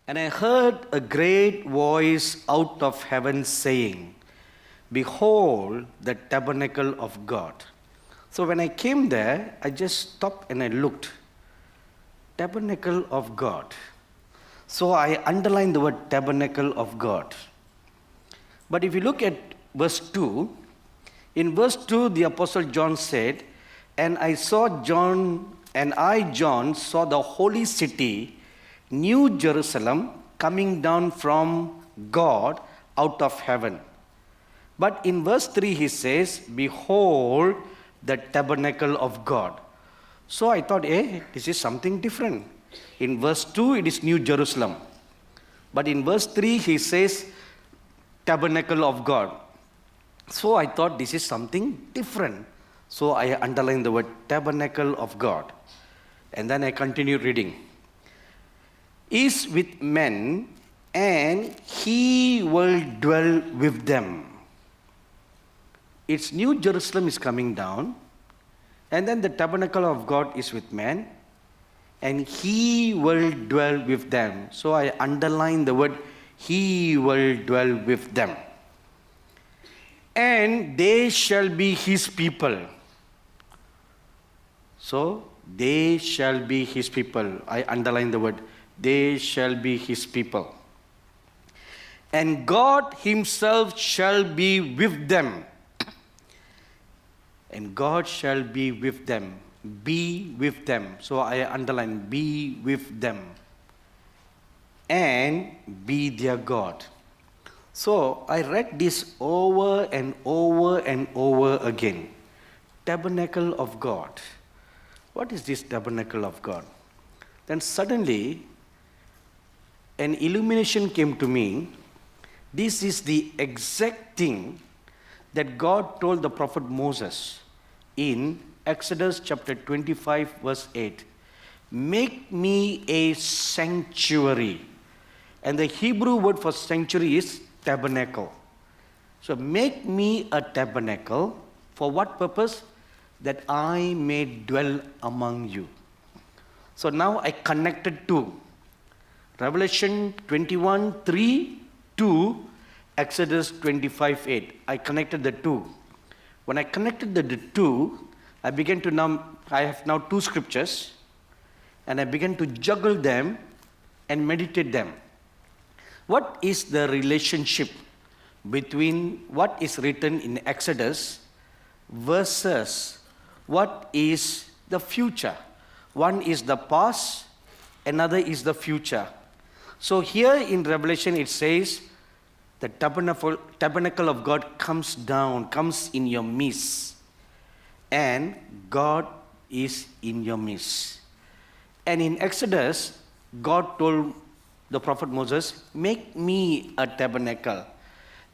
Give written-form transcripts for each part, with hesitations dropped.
And I heard a great voice out of heaven saying, "Behold, the tabernacle of God." So when I came there, I just stopped and I looked. Tabernacle of God. So I underlined the word tabernacle of God. But if you look at verse 2, in verse 2, the Apostle John said, and I, John, saw the holy city, New Jerusalem, coming down from God out of heaven. But in verse 3, he says, "Behold, the tabernacle of God." So I thought, this is something different. In verse 2, it is New Jerusalem. But in verse 3, he says, tabernacle of God. So I thought this is something different. So I underlined the word tabernacle of God. And then I continued reading. "Is with men, and he will dwell with them." It's New Jerusalem is coming down. And then the tabernacle of God is with men, and he will dwell with them. So I underline the word, he will dwell with them. And they shall be his people. So they shall be his people. I underline the word, they shall be his people. And God himself shall be with them. And God shall be with them. Be with them. So I underline, be with them. And be their God. So I read this over and over and over again. Tabernacle of God. What is this tabernacle of God? Then suddenly, an illumination came to me. This is the exact thing that God told the prophet Moses in Exodus chapter 25 verse 8. "Make me a sanctuary." And the Hebrew word for sanctuary is tabernacle. So make me a tabernacle. For what purpose? That I may dwell among you. So now I connected to Revelation 21:3 to Exodus 25:8. I connected the two. When I connected the two, I have now two scriptures, and I began to juggle them and meditate them. What is the relationship between what is written in Exodus versus what is the future? One is the past, another is the future. So here in Revelation it says, the tabernacle of God comes in your midst, and God is in your midst. And in Exodus, God told the prophet Moses, "Make me a tabernacle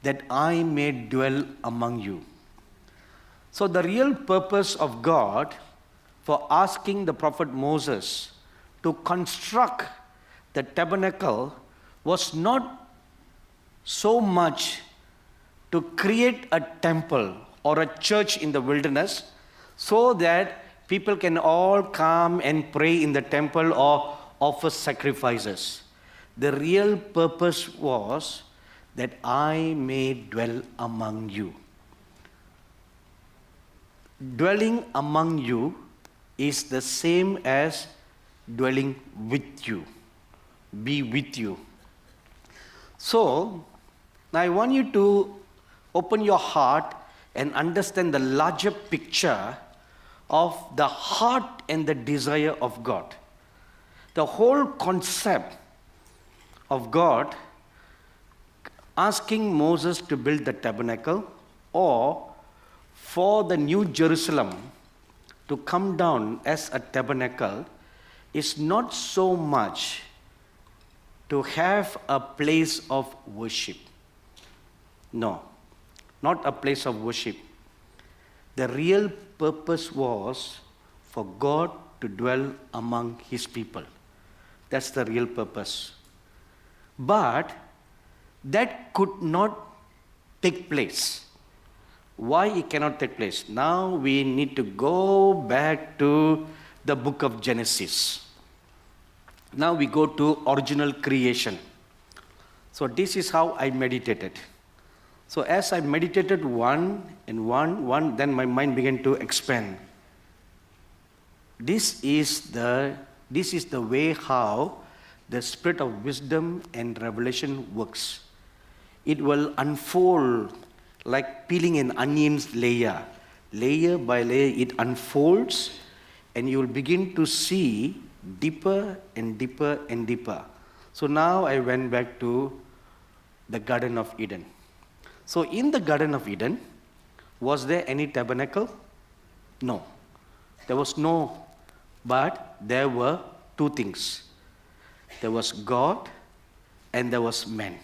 that I may dwell among you." So the real purpose of God for asking the prophet Moses to construct the tabernacle was not so much to create a temple or a church in the wilderness so that people can all come and pray in the temple or offer sacrifices. The real purpose was that I may dwell among you. Dwelling among you is the same as dwelling with you. Be with you. So, now I want you to open your heart and understand the larger picture of the heart and the desire of God. The whole concept of God asking Moses to build the tabernacle, or for the New Jerusalem to come down as a tabernacle, is not so much to have a place of worship. No, not a place of worship. The real purpose was for God to dwell among his people. That's the real purpose. But that could not take place. Why it cannot take place? Now we need to go back to the book of Genesis. Now we go to original creation. So this is how I meditated. So as I meditated one, then my mind began to expand. This is the way how the spirit of wisdom and revelation works. It will unfold like peeling an onion's layer. Layer by layer it unfolds, and you will begin to see deeper and deeper and deeper. So now I went back to the Garden of Eden. So in the Garden of Eden, was there any tabernacle? No. There was no, but there were two things. There was God and there was man.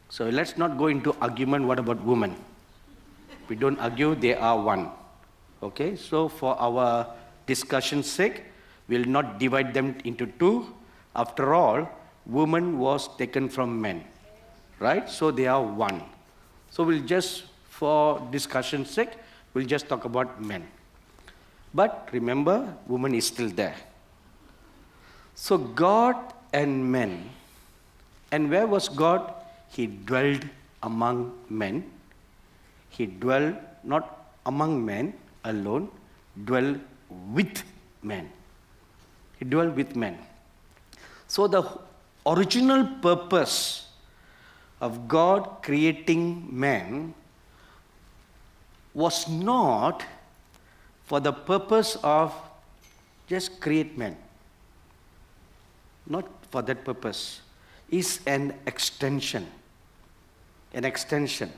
So let's not go into argument what about women. We don't argue, they are one. Okay, so for our discussion's sake, we'll not divide them into two. After all, woman was taken from men, right? So they are one. So we'll just, for discussion's sake, we'll just talk about men. But remember, woman is still there. So God and men. And where was God? He dwelled among men. He dwelled not among men alone, dwelled with men. He dwelled with men. So the original purpose of God creating man was not for the purpose of just create man. Not for that purpose. It's an extension. An extension.